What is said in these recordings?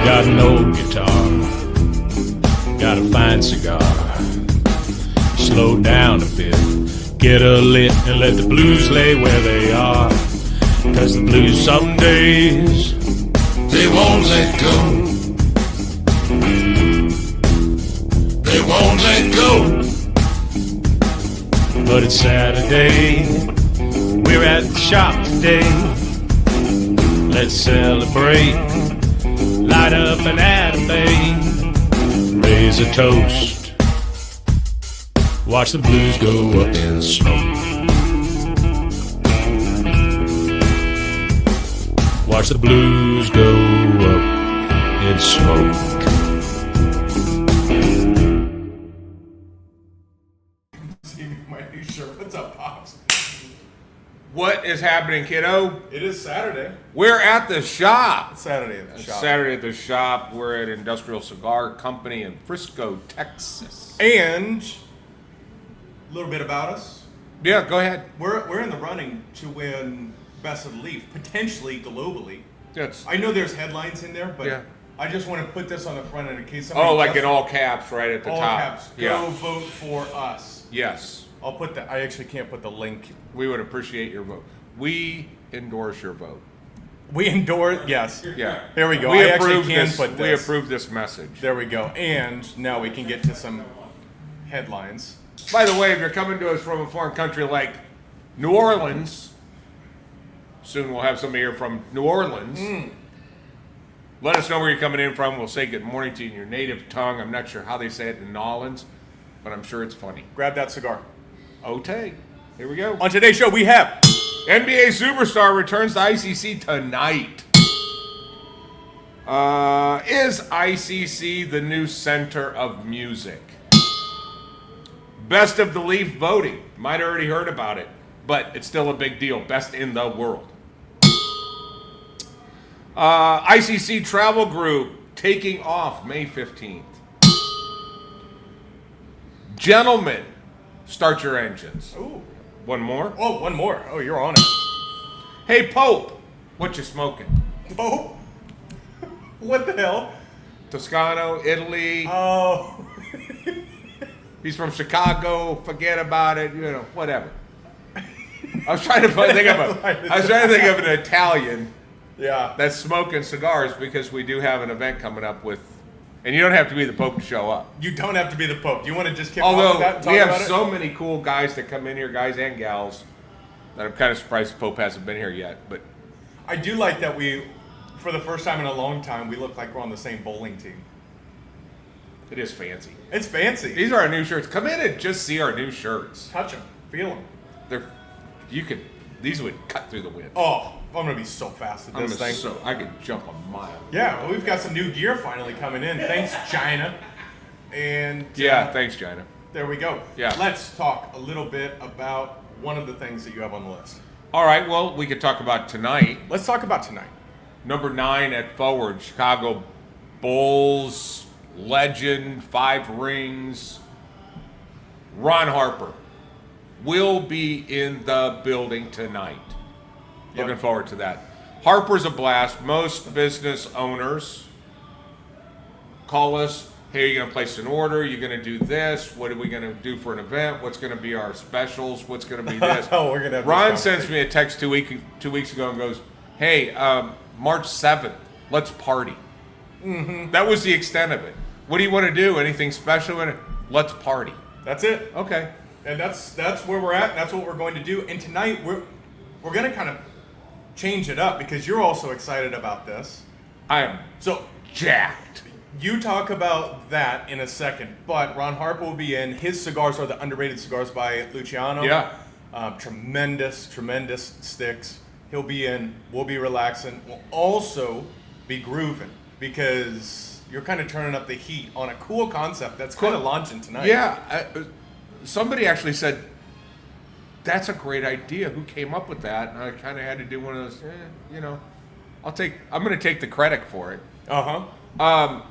Got an old guitar, got a fine cigar. Slow down a bit, get a lit, and let the blues lay where they are. 'Cause the blues some days, they won't let go. They won't let go. But it's Saturday, we're at the shop today. Let's celebrate, light up an Atabay, raise a toast, watch the blues go up in smoke. Watch the blues go up in smoke. What's up, Pops? What is happening, kiddo? It is Saturday. We're at the shop. It's Saturday at the shop. Saturday at the shop. We're at Industrial Cigar Company in Frisco, Texas. And a little bit about us. Yeah, go ahead. We're in the running to win Best of the Leaf, potentially globally. Yes. I know there's headlines in there, but Yeah. I just want to put this on the front end in case somebody. Oh, like in all caps, right at the all top. caps. Go Yeah. vote for us. Yes. I'll put that. I actually can't put the link. We would appreciate your vote. We endorse your vote. We endorse. Yes. Yeah. There we go. We I actually approve can this. put We this. approve this message. There we go. And now we can get to some headlines. By the way, if you're coming to us from a foreign country like New Orleans, soon we'll have somebody here from New Orleans. Let us know where you're coming in from. We'll say good morning to you in your native tongue. I'm not sure how they say it in New Orleans, but I'm sure it's funny. Grab that cigar. Okay, here we go. On today's show, we have NBA superstar returns to ICC tonight. Is ICC the new center of music? Best of the Leaf voting. Might have already heard about it, but it's still a big deal. Best in the world. ICC travel group taking off May 15th. Gentlemen, start your engines. Ooh. One more. Oh, one more. Oh, you're on it. Hey, Pope, what you smoking? Oh. What the hell? Toscano, Italy. Oh. He's from Chicago. Forget about it. You know, whatever. I was trying to think of an Italian Yeah. that's smoking cigars because we do have an event coming up with, and you don't have to be the Pope to show up. You don't have to be the Pope. Do you want to just kick off Although with that and talk we have about so many cool guys that come in here, guys and gals, that I'm kind of surprised the Pope hasn't been here yet. But I do like that we, for the first time in a long time, we look like we're on the same bowling team. it is fancy. It's fancy. These are our new shirts. Come in and just see our new shirts. Touch them. Feel them. These would cut through the wind. Oh, I'm going to be so fast at this thing. I could jump a mile. Yeah, well, we've got some new gear finally coming in. Thanks, China. And Yeah, thanks, China. there we go. Yeah. Let's talk a little bit about one of the things that you have on the list. All right, well, we could talk about tonight. Let's talk about tonight. Number 9 at forward, Chicago Bulls legend, 5 rings. Ron Harper will be in the building tonight. Yep. Looking forward to that. Harper's a blast. Most business owners call us, hey, are you going to place an order? You're going to do this? What are we going to do for an event? What's going to be our specials? What's going to be this? Oh, we're going to have Ron this sends me a text 2 weeks ago and goes, hey, March 7th, let's party. Mm-hmm. That was the extent of it. What do you want to do? Anything special in it? Let's party. That's it. Okay. And that's where we're at. And that's what we're going to do. And tonight we're going to kind of change it up because you're also excited about this. I am So jacked. you talk about that in a second. But Ron Harper will be in. His cigars are the underrated cigars by Luciano. Yeah. Tremendous sticks. He'll be in. We'll be relaxing. We'll also be grooving because you're kind of turning up the heat on a cool concept that's kind of launching tonight. Yeah. Somebody actually said, that's a great idea. Who came up with that? And I kind of had to do one of those, I'm going to take the credit for it. Uh-huh.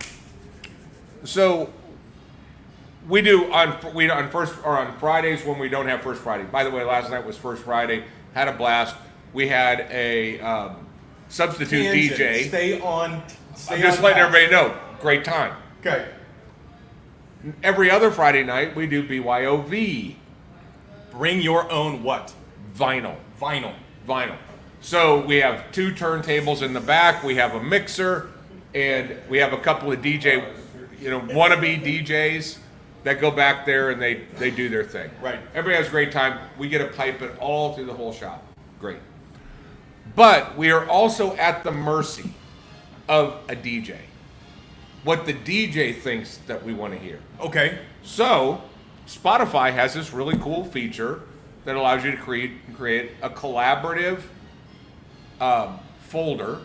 So we do on Fridays when we don't have First Friday. By the way, last night was First Friday. Had a blast. We had a substitute Tangent. DJ. Stay on. I'm just letting everybody know. Great time. Okay. Every other Friday night, we do BYOV. Bring your own what? Vinyl. Vinyl. So we have 2 turntables in the back. We have a mixer, and we have a couple of DJ, wannabe DJs that go back there and they do their thing. Right. Everybody has a great time. We get to pipe it all through the whole shop. Great. But we are also at the mercy of a DJ. What the DJ thinks that we want to hear. Okay. So, Spotify has this really cool feature that allows you to create a collaborative folder.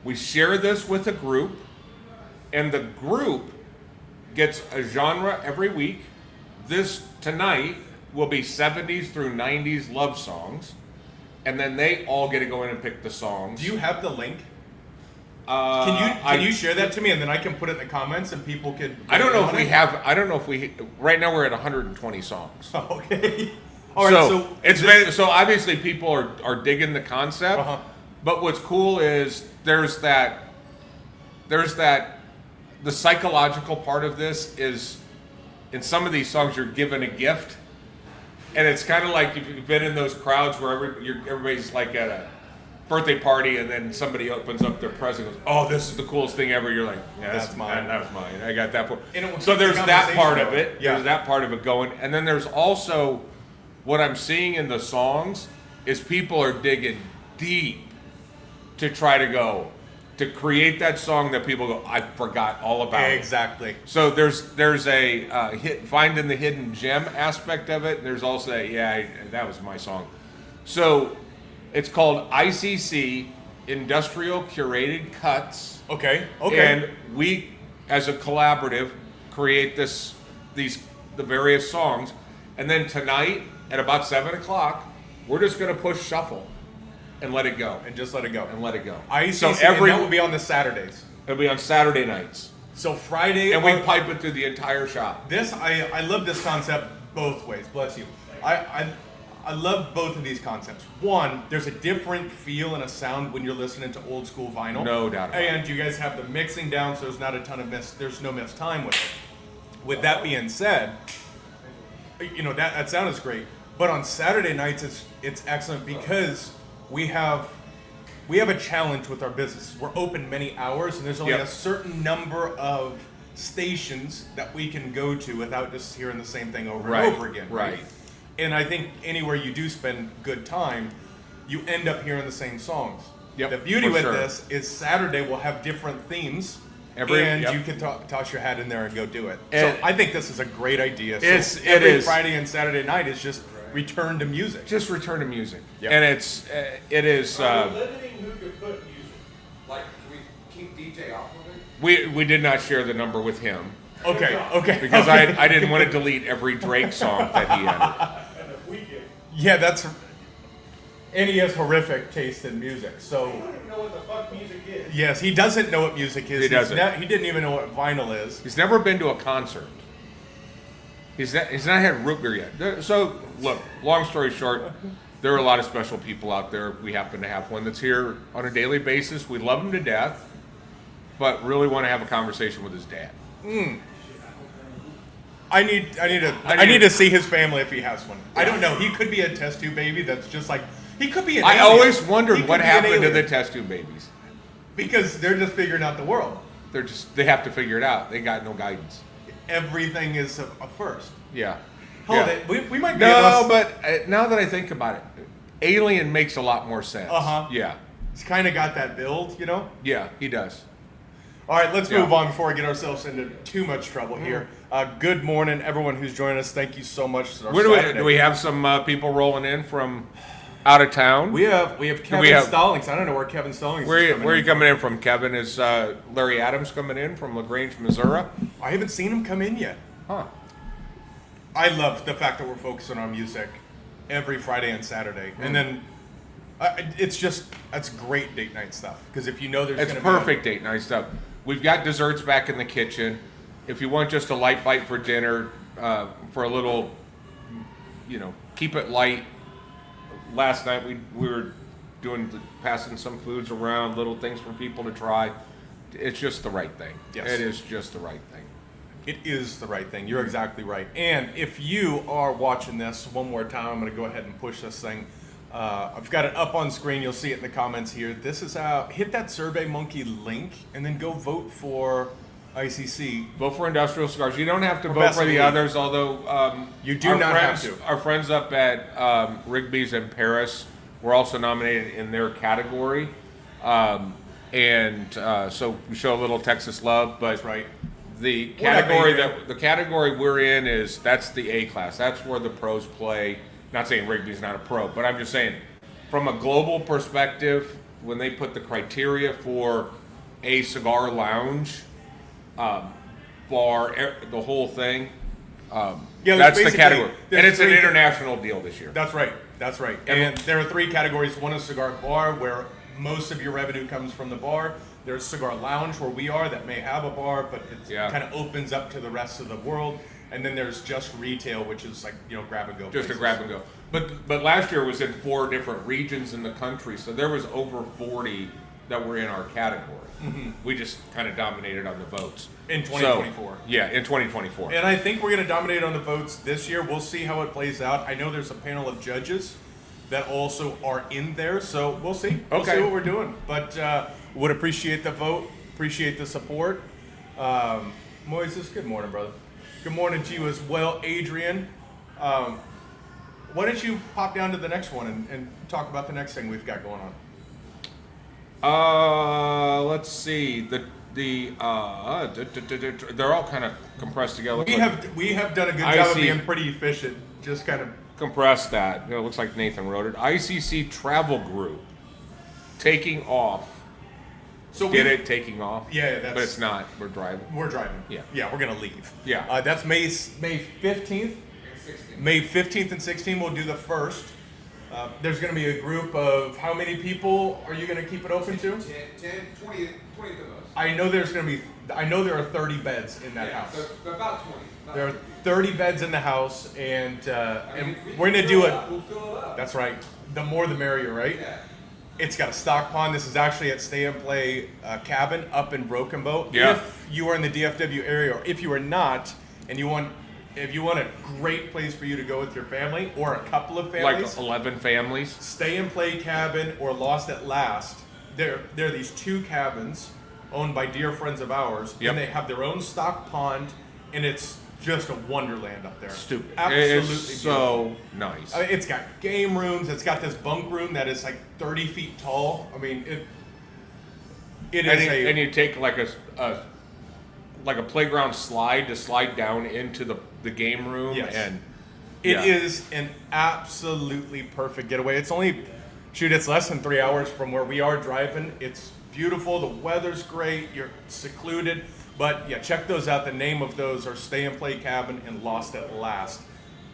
We share this with a group, and the group gets a genre every week. This tonight will be 70s through 90s love songs, and then they all get to go in and pick the songs. Do you have the link? Can you share that to me, and then I can put it in the comments, and people could. I don't know if we have. I don't know if we. Right now we're at 120 songs. Okay. All right. So obviously people are digging the concept. Uh-huh. But what's cool is there's that the psychological part of this is in some of these songs you're given a gift, and it's kind of like you've been in those crowds where everybody's like at a birthday party, and then somebody opens up their present and goes, "Oh, this is the coolest thing ever." You're like, "Yeah, That's mine. That was mine. I got that for." And So there's that part of it. Yeah. There's that part of it going, and then there's also what I'm seeing in the songs is people are digging deep to try to create that song that people go, "I forgot all about it." Exactly. So there's a finding the hidden gem aspect of it. There's also that was my song. So it's called ICC, Industrial Curated Cuts. Okay. And we, as a collaborative, create the various songs, and then tonight at about 7:00, we're just gonna push shuffle and let it go. And just let it go. So So and that will be on the Saturdays. It'll be on Saturday nights. So Friday. And we pipe it through the entire shop. I love this concept both ways. Bless you. I love both of these concepts. One, there's a different feel and a sound when you're listening to old school vinyl. No doubt about it. And you guys have the mixing down, so there's not a ton of there's no missed time with it. With that being said, that sound is great. But on Saturday nights, it's excellent because we have a challenge with our business. We're open many hours, and there's only a certain number of stations that we can go to without just hearing the same thing over and over again. Right. And I think anywhere you do spend good time, you end up hearing the same songs. Yep, The beauty for with sure. this is Saturday will have different themes, you can toss your hat in there and go do it. So I think this is a great idea. So every Friday and Saturday night is just return to music. Just return to music. Yep. And it is. Are we limiting who could put music? Like, can we keep DJ off of it? We did not share the number with him Okay. because I didn't want to delete every Drake song that he had. And if we can. Yeah, and he has horrific taste in music. So I don't even know what the fuck music is. yes, he doesn't know what music is. He doesn't. He didn't even know what vinyl is. He's never been to a concert. He's not had root beer yet. So look, long story short, there are a lot of special people out there. We happen to have one that's here on a daily basis. We love him to death, but really want to have a conversation with his dad. I need to see his family if he has one. I don't know. He could be a test tube baby that's just like he could be an I alien. always He wondered could what be an happened to alien. the test tube babies. Because they're just figuring out the world. They have to figure it out. They got no guidance. Everything is a first. Yeah. Hold Yeah. it. We might be No, but now that I think about it, Alien makes a lot more sense. Uh-huh. Yeah. He's kind of got that build, Yeah, he does. All right, let's Yeah. move on before we get ourselves into too much trouble here. Good morning, everyone who's joining us. Thank you so much. It's our Saturday. Do we have some people rolling in from out of town? We have Kevin Stallings. I don't know where Kevin Stallings Where is are you coming in from, Kevin? Is Larry Adams coming in from LaGrange, Missouri? I haven't seen him come in yet. Huh. I love the fact that we're focusing on music every Friday and Saturday. And then that's great date night stuff. Because if you know there's It's going perfect date night stuff. We've got desserts back in the kitchen. If you want just a light bite for dinner, for a little, keep it light. Last night we were passing some foods around, little things for people to try. It's just the right thing. Yes. It is just the right thing. It is the right thing. You're exactly right. And if you are watching this, one more time, I'm going to go ahead and push this thing. I've got it up on screen. You'll see it in the comments here. This is how, hit that SurveyMonkey link and then go vote for ICC. Vote for Industrial Cigars. You don't have to vote best for the lead. others, although You do not have to. Our friends up at Rigby's in Paris were also nominated in their category. So we show a little Texas love, but That's right. the What up, category Adrian? the category we're in that's the A class. That's where the pros play. Not saying Rigby's not a pro, but I'm just saying from a global perspective, when they put the criteria for a cigar lounge, bar, the whole thing, Yeah, that's the basically- category. there's And it's an three- international deal this year. That's right. That's right. And there are three categories. One is cigar bar, where most of your revenue comes from the bar. There's cigar lounge, where we are, that may have a bar, but it Yeah. kind of opens up to the rest of the world. And then there's just retail, which is like, grab and go. Just a places. grab and go. But last year was in 4 different regions in the country, so there was over 40 that were in our category. We just kind of dominated on the votes. In 2024. So, yeah, in 2024. And I think we're going to dominate on the votes this year. We'll see how it plays out. I know there's a panel of judges that also are in there, so we'll see. We'll Okay. see what we're doing. But would appreciate the vote, appreciate the support. Moises, good morning, brother. Good morning to you as well, Adrian. Why don't you pop down to the next one and talk about the next thing we've got going on? Let's see. They're all kind of compressed together. We have done a good I job of see. being pretty efficient. Just kind of Compressed that. It looks like Nathan wrote it. ICC Travel Group taking off. so Get we- it? Taking off? Yeah, that's- But it's not. We're driving. We're driving. Yeah. Yeah, we're gonna leave. Yeah. That's May 15th. May 15th and 16th. We'll do the first. There's gonna be a group of how many people are you gonna keep it open to? 10, 20 of us. I know there are 30 beds in that Yeah, house. so about 20. About There are 20. 30 beds in the house, and I mean, if we we're gonna can do fill it. up, We'll fill it up. That's right. The more the merrier, right? Yeah. It's got a stock pond. This is actually at Stay and Play Cabin up in Broken Bow. Yeah. If you are in the DFW area, or if you are not, and if you want a great place for you to go with your family or a couple of families, Like 11 families. Stay and Play Cabin or Lost at Last. There are these 2 cabins owned by dear friends of ours, Yep. and they have their own stock pond, and it's just a wonderland up there. Stupid. Absolutely It's beautiful. so nice. It's got game rooms. It's got this bunk room that is like 30 feet tall. I mean, it is And you take like a playground slide to slide down into the game room. Yes. And It yeah. is an absolutely perfect getaway. It's it's less than 3 hours from where we are driving. It's beautiful. The weather's great. You're secluded. But yeah, check those out. The name of those are Stay and Play Cabin and Lost at Last.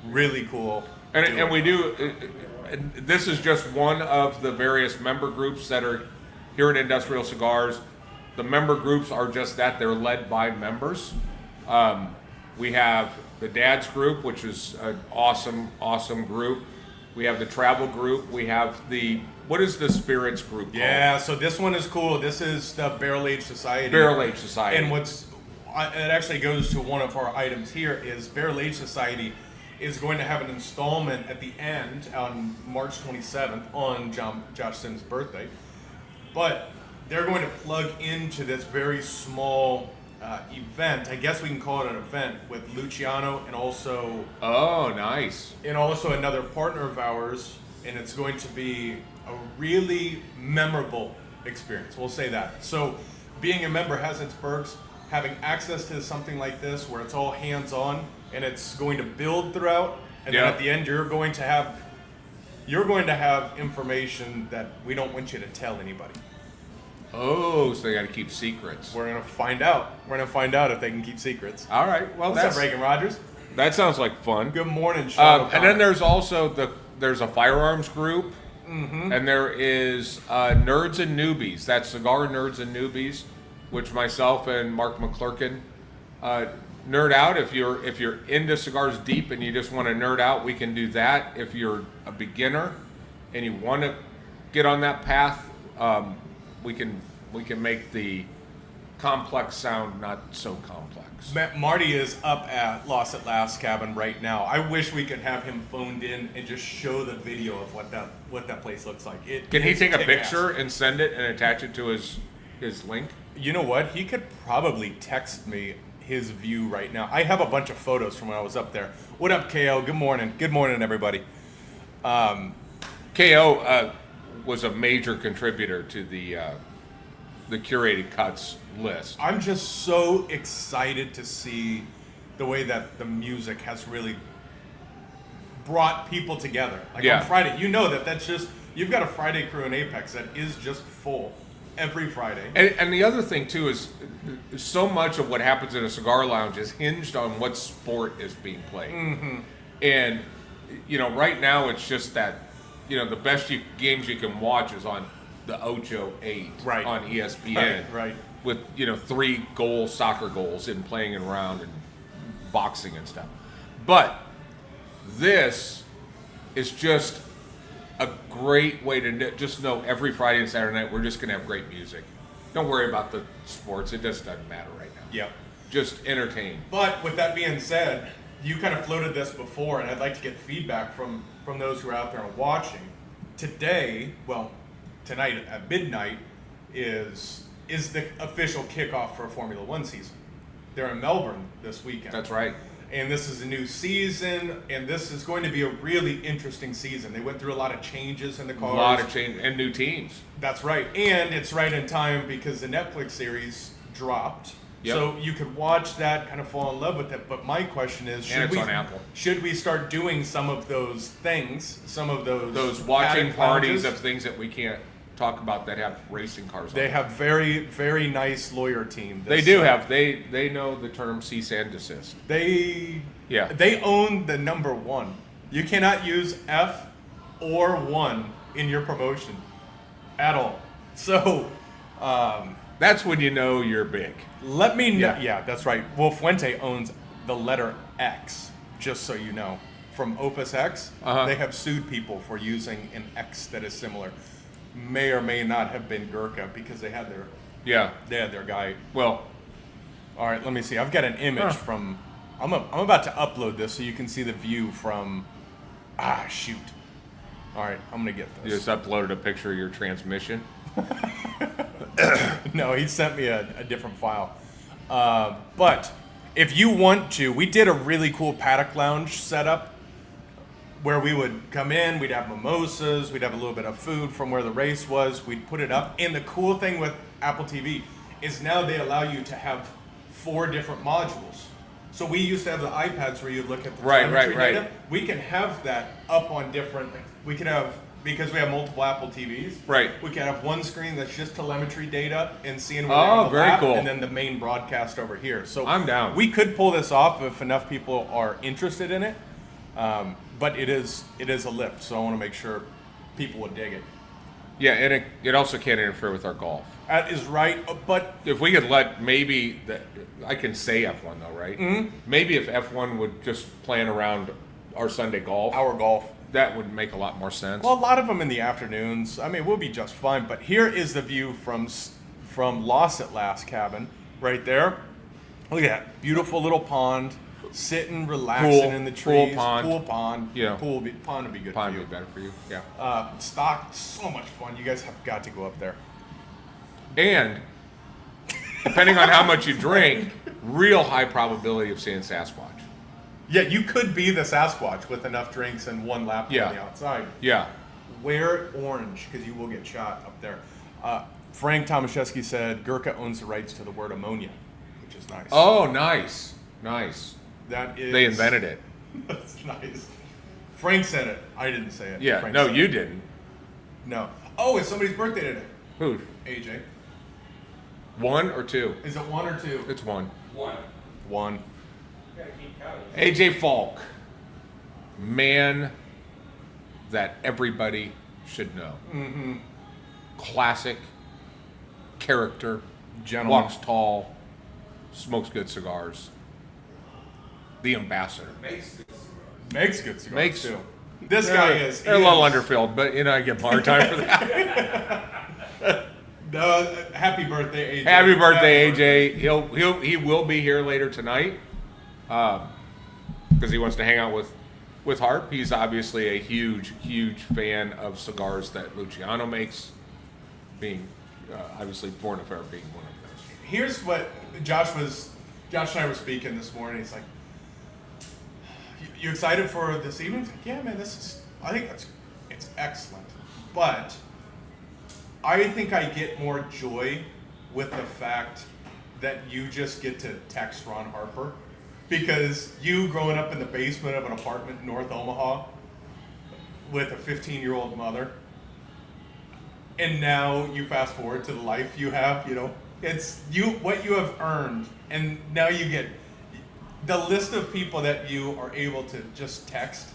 Really cool. And we do. And this is just one of the various member groups that are here at Industrial Cigars. The member groups are just that. They're led by members. We have the Dads group, which is an awesome group. We have the travel group. We have what is the Spirits group called? Yeah, so this one is cool. This is the Barrel Age Society. Barrel Age Society. And it actually goes to one of our items here is Barrel Age Society is going to have an installment at the end on March 27th on Josh Sims' birthday. But they're going to plug into this very small event. I guess we can call it an event with Luciano and also Oh, nice. another partner of ours, and it's going to be a really memorable experience. We'll say that. So being a member has its perks. Having access to something like this where it's all hands-on and it's going to build throughout, and then Yeah. at the end you're going to have information that we don't want you to tell anybody. Oh, so they got to keep secrets. We're gonna find out. We're gonna find out if they can keep secrets. All right. Well, What's up, Reagan Rogers? that sounds like fun. Good morning, Sean. And then there's also there's a firearms group, and there is Nerds and Newbies. That's Cigar Nerds and Newbies, which myself and Mark McClurkin nerd out. If you're into cigars deep and you just want to nerd out, we can do that. If you're a beginner and you want to get on that path, we can make the complex sound not so complex. Marty is up at Lost at Last cabin right now. I wish we could have him phoned in and just show the video of what that place looks like. Can he take a kick-ass. picture and send it and attach it to his link? You know what? He could probably text me his view right now. I have a bunch of photos from when I was up there. What up, KO? Good morning. Good morning, everybody. KO was a major contributor to the curated cuts list. I'm just so excited to see the way that the music has really brought people together. Like Yeah. on Friday, you know that's just, you've got a Friday crew in Apex that is just full every Friday. And the other thing too is so much of what happens in a cigar lounge is hinged on what sport is being played. Mm-hmm. And right now it's just that the best games you can watch is on the Ocho 8 Right. on ESPN. Right. With 3 soccer goals and playing around and boxing and stuff. But this is just a great way to just know every Friday and Saturday night we're just going to have great music. Don't worry about the sports. It just doesn't matter right now. Yep. Just entertain. But with that being said, you kind of floated this before, and I'd like to get feedback from those who are out there and watching. Tonight at midnight is the official kickoff for Formula One season. They're in Melbourne this weekend. That's right. And this is a new season, and this is going to be a really interesting season. They went through a lot of changes in the cars. A lot of change and new teams. That's right. And it's right in time because the Netflix series dropped. Yep. So you could watch that, kind of fall in love with it. But my question is, on Apple. Should we start doing some of those things, some of those watching paddock parties lounges? of things that we can't talk about that have racing cars on They them. have very, very nice lawyer team. They do have. They know the term cease and desist. They Yeah. They own the number one. You cannot use F or one in your promotion at all. So That's when you know you're big. let me know. Yeah. Yeah, that's right. Well, Fuente owns the letter X, just so you know. From Opus X, Uh-huh. they have sued people for using an X that is similar. May or may not have been Gurkha because they had their guy. Well, All right, let me see. I've got an image from. I'm about to upload this so you can see the view from. Shoot. All right, I'm gonna get you this. just uploaded a picture of your transmission. No, he sent me a different file. But if you want to, we did a really cool paddock lounge setup where we would come in, we'd have mimosas, we'd have a little bit of food from where the race was, we'd put it up. And the cool thing with Apple TV is now they allow you to have 4 different modules. So we used to have the iPads where you look at the telemetry right. data. We can have that up on different. We can have, because we have multiple Apple TVs. Right. We can have one screen that's just telemetry data and seeing where Oh, they're on the very lap, cool. and then the main broadcast over here. So I'm down. We could pull this off if enough people are interested in it. But it is a lift, so I want to make sure people would dig it. Yeah, and it also can't interfere with our golf. That is right, but If we could let maybe I can say F1 though, right? Mm-hmm. Maybe if F1 would just plan around our Sunday golf, our golf. that would make a lot more sense. Well, a lot of them in the afternoons. I mean, we'll be just fine. But here is the view from Lost at Last cabin, right there. Look at that beautiful little pond, sitting, relaxing Pool, in the pool, trees. pond. Pool, pond. Yeah. Pond would be good Pond for would you. be better for you. Yeah. Stock, so much fun. You guys have got to go up there. And depending on how much you drink, real high probability of seeing Sasquatch. Yeah, you could be the Sasquatch with enough drinks and one lap Yeah. on the outside. Yeah. Wear orange because you will get shot up there. Frank Tomaszewski said Gurkha owns the rights to the word ammonia, which is nice. Oh, nice. Nice. That is. They invented it. That's nice. Frank said it. I didn't say it. Yeah. Frank No, said you it. didn't. No. Oh, it's somebody's birthday today. Who? AJ. 1 or 2? Is it 1 or 2? It's 1. One. 1. Gotta keep counting. AJ Falk. Man that everybody should know. Mm-hmm. Classic. Character. Gentleman. Walks tall. Smokes good cigars. The ambassador. Makes this. Makes good cigars Makes too. This guy is. They're a little underfilled, but I give him a hard time for that. Happy birthday, AJ. Happy birthday, AJ. He will be here later tonight because he wants to hang out with Harp. He's obviously a huge fan of cigars that Luciano makes, being obviously Foreign Affair being one of those. Here's what Josh and I were speaking this morning. He's like, "You excited for this evening?" He's like, "Yeah, man. I think it's excellent, but I think I get more joy with the fact that you just get to text Ron Harper, because you growing up in the basement of an apartment in North Omaha with a 15-year-old mother, and now you fast forward to the life you have, it's what you have earned, and now you get the list of people that you are able to just text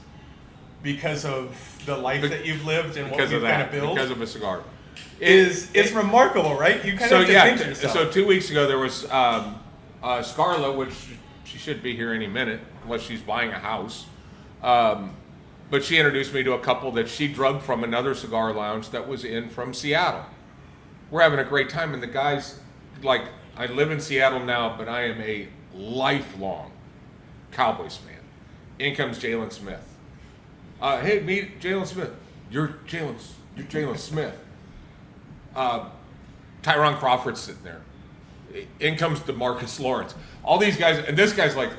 because of the life that you've lived and what you've kind of built. Because of a cigar. It's remarkable, right? You kind of have to pinch yourself. So 2 weeks ago there was Scarla, which she should be here any minute unless she's buying a house. But she introduced me to a couple that she drugged from another cigar lounge that was from Seattle. We're having a great time, and the guys, like, I live in Seattle now, but I am a lifelong Cowboys fan. In comes Jalen Smith. Hey, meet Jalen Smith. You're Jalen Smith. Tyron Crawford's sitting there. In comes DeMarcus Lawrence. All these guys, and this guy's like,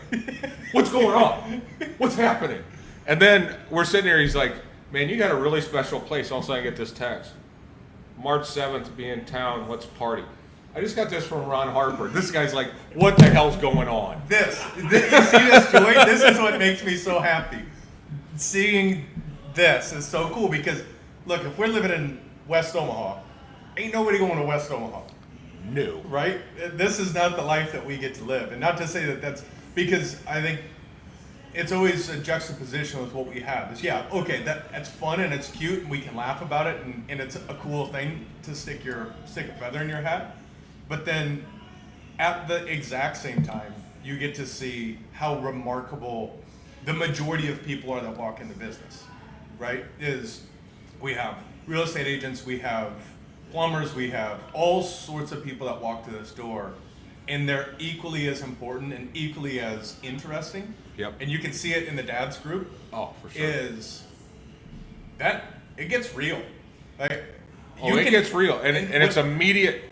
what's going on? What's happening? And then we're sitting here, he's like, man, you got a really special place. All of a sudden I get this text. March 7th, be in town, let's party. I just got this from Ron Harper. This guy's like, what the hell's going on? You see this joy? This is what makes me so happy. Seeing this is so cool because, look, if we're living in West Omaha, ain't nobody going to West Omaha. No. Right? This is not the life that we get to live. And not to say that that's, because I think it's always a juxtaposition with what we have. It's, that's fun and it's cute and we can laugh about it and it's a cool thing to stick a feather in your hat. But then at the exact same time, you get to see how remarkable the majority of people are that walk into business, right? We have real estate agents, we have plumbers, we have all sorts of people that walk to this door, and they're equally as important and equally as interesting. Yep. And you can see it in the dads group. Oh, for sure. Is that it gets real. Like, it gets real, and it's immediate.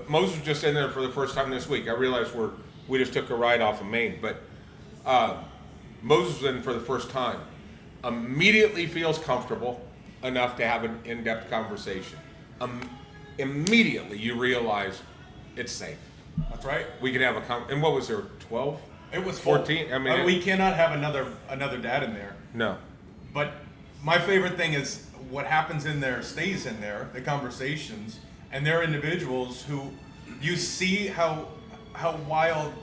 Moses was just in there for the first time this week. I realized we just took a ride off of Maine, but Moses was in for the first time. Immediately feels comfortable enough to have an in-depth conversation. Immediately you realize it's safe. That's right. We can have and what was there, 12? It was 14. I mean, we cannot have another dad in there. No. But my favorite thing is what happens in there stays in there. The conversations, and they're individuals who you see how wild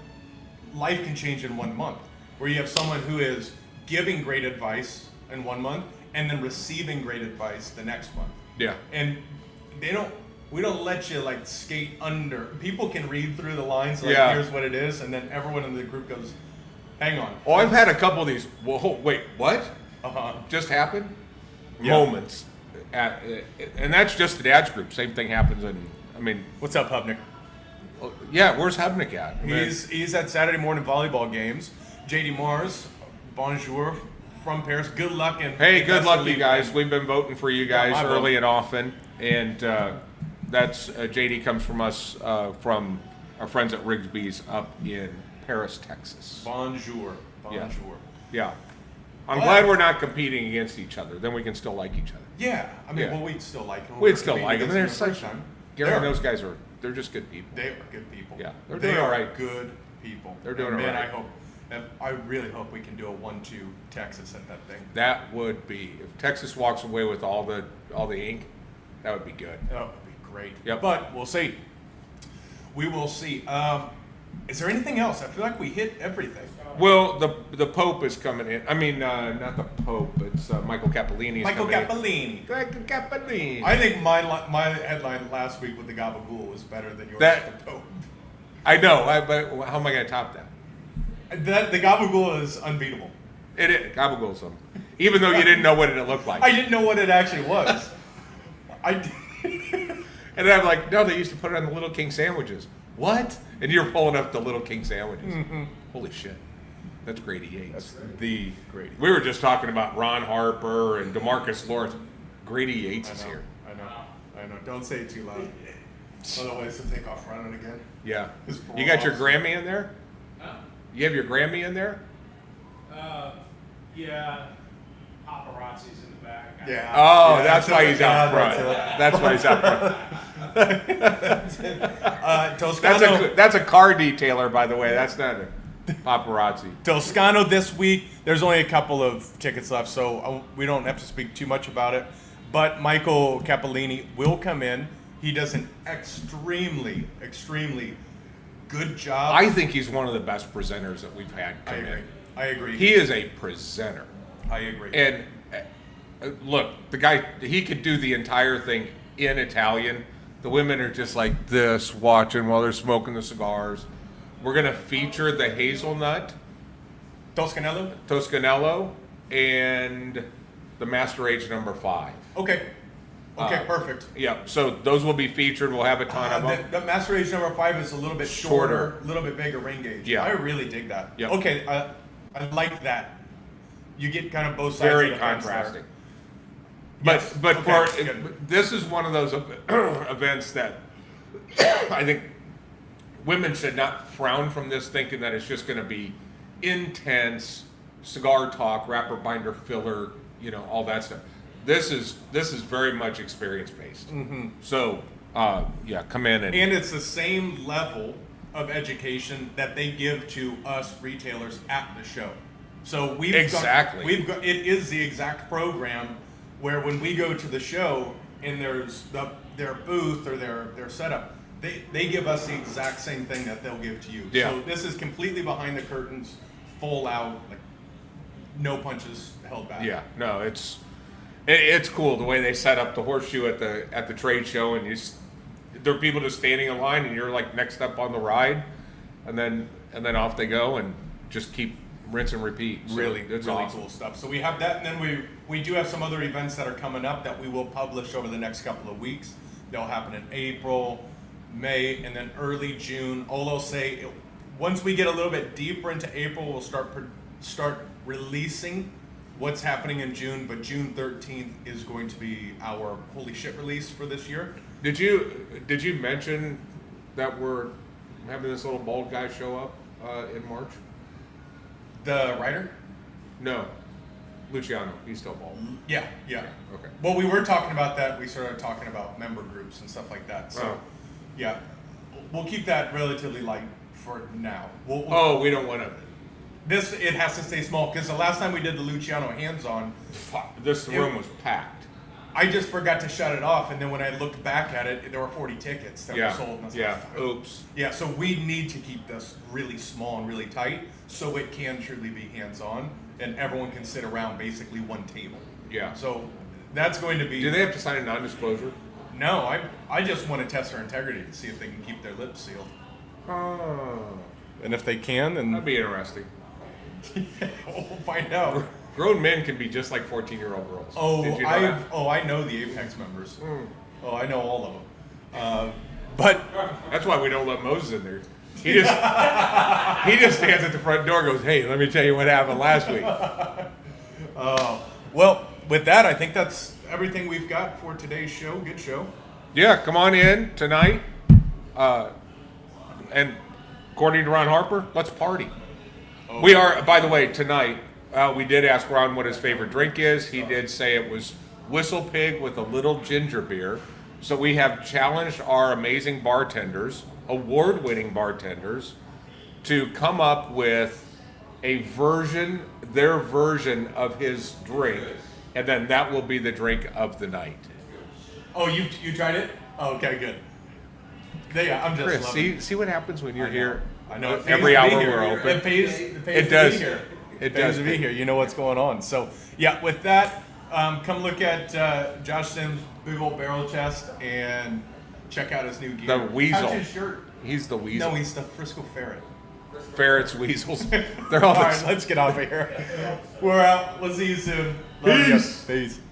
life can change in 1 month. Where you have someone who is giving great advice in 1 month and then receiving great advice the next month. Yeah. And we don't let you like skate under. People can read through the lines like, here's what it is, and then everyone in the group goes, hang on. Oh, I've had a couple of these, wait, what? Just happened? Yeah. Moments. And that's just the dad's group. Same thing happens What's up, Hubnick? yeah, where's Hubnick at? He's at Saturday morning volleyball games. JD Mars, bonjour from Paris. Good luck and Hey, good luck, you guys. We've been voting for you guys my early and often, and that's JD comes from us from our friends at Rigsby's up in Paris, Texas. Bonjour. Yeah. I'm glad we're not competing against each other. Then we can still like each other. Yeah, well, we'd still like them. We'd still like them. They're such such. Gary and those guys they're just good people. They are good people. Yeah, they all are right. good people. They're doing man, all right. I really hope we can do a 1-2 Texas at that thing. That would be if Texas walks away with all the ink. That would be good. That would be great. Yep. But we'll see. We will see. Is there anything else? I feel like we hit everything. Well, the Pope is coming in. I mean, not the Pope. It's Michael Cappellini. Michael Cappellini. Michael Cappellini. I think my headline last week with the Gabagool was better than yours That- with the Pope. I know, but how am I going to top that? The Gabagool is unbeatable. It is. Gabagool's something. even though you didn't know what it looked like. I didn't know what it actually was. And then I'm like, no, they used to put it on the Little King sandwiches. What? And you're pulling up the Little King sandwiches. Holy shit. That's Grady Yates. That's the Grady. We were just talking about Ron Harper and DeMarcus Lawrence. Grady Yates is here. I know. Don't say it too loud. Otherwise, he'll take off running again. Yeah. His parole You got your officer. Grammy in there? Huh? You have your Grammy in there? Yeah, paparazzi's in the back. Yeah. Oh, Yeah, that's why he's out front. that's That's why he's out front. Toscano. That's a car detailer, by the way. That's not a paparazzi. Toscano this week. There's only a couple of tickets left, so we don't have to speak too much about it. But Michael Cappellini will come in. He does an extremely good job. I think he's one of the best presenters that we've had come in. I agree. He is a presenter. I agree. And look, the guy, he could do the entire thing in Italian. The women are just like this, watching while they're smoking the cigars. We're going to feature the hazelnut, Toscanello, and the Master Age number 5. Okay, perfect. Yeah, so those will be featured. We'll have a ton of them. The Master Age number 5 is a little bit shorter, a little bit bigger ring gauge. Yeah. I really dig that. Yep. Okay, I like that. You get kind of both sides. Very of the fence there. contrasting. Yes. But Okay, for good. this is one of those events that I think women should not frown from this, thinking that it's just going to be intense cigar talk, wrapper, binder, filler, all that stuff. This is very much experience based. Mm-hmm. So yeah, come in and And it's the same level of education that they give to us retailers at the show. So it is the exact program where when we go to the show and there's their booth or their setup, they give us the exact same thing that they'll give to you. Yeah. So this is completely behind the curtains, full out, like no punches held back. yeah, no, it's cool the way they set up the horseshoe at the trade show, and there are people just standing in line, and you're like next up on the ride, and then off they go and just keep rinse and repeat. So it's really awesome. cool stuff. So we have that, and then we do have some other events that are coming up that we will publish over the next couple of weeks. They'll happen in April, May, and then early June. All I'll say, once we get a little bit deeper into April, we'll start releasing what's happening in June. But June 13th is going to be our holy shit release for this year. Did you mention that we're having this little bald guy show up in March? The writer? No, Luciano. He's still bald. Yeah. Okay. Well, we were talking about that. We started talking about member groups and stuff like that. So, Oh. yeah, we'll keep that relatively light for now. Oh, we don't want to. It has to stay small because the last time we did the Luciano hands-on, This room was packed. I just forgot to shut it off, and then when I looked back at it, there were 40 tickets that were sold. And I was Yeah. like, "Fuck." Oops. Yeah, so we need to keep this really small and really tight so it can truly be hands-on and everyone can sit around basically one table. Yeah. So that's going to be. Do they have to sign a non-disclosure? No, I just want to test their integrity to see if they can keep their lips sealed. Oh, And if they can, then that'd be interesting. we'll find out. Grown men can be just like 14-year-old girls. Oh, Did you know that? I know the Apex members. Oh, I know all of them. But That's why we don't let Moses in there. He just stands at the front door and goes, "Hey, let me tell you what happened last week." well, with that, I think that's everything we've got for today's show. Good show. Yeah, come on in tonight. And according to Ron Harper, let's party. We are, by the way, tonight, we did ask Ron what his favorite drink is. He did say it was Whistle Pig with a little ginger beer. So we have challenged our amazing bartenders, award-winning bartenders, to come up with their version of his drink, and then that will be the drink of the night. Oh, you tried it? Oh, okay, good. I'm just Chris, loving it. see what happens when you're here. I know. It pays Every to be hour here. we're open. It pays It to does. be here. It pays does to be pay. here. You know what's going on. So, yeah, with that, come look at Josh Sims' big old barrel chest and check out his new gear. The weasel. How's his shirt? He's the weasel. No, he's the Frisco Ferret. Ferrets, weasels. They're all All the right, let's get off of here. We're out. We'll see you soon. Love ya. Peace. Peace.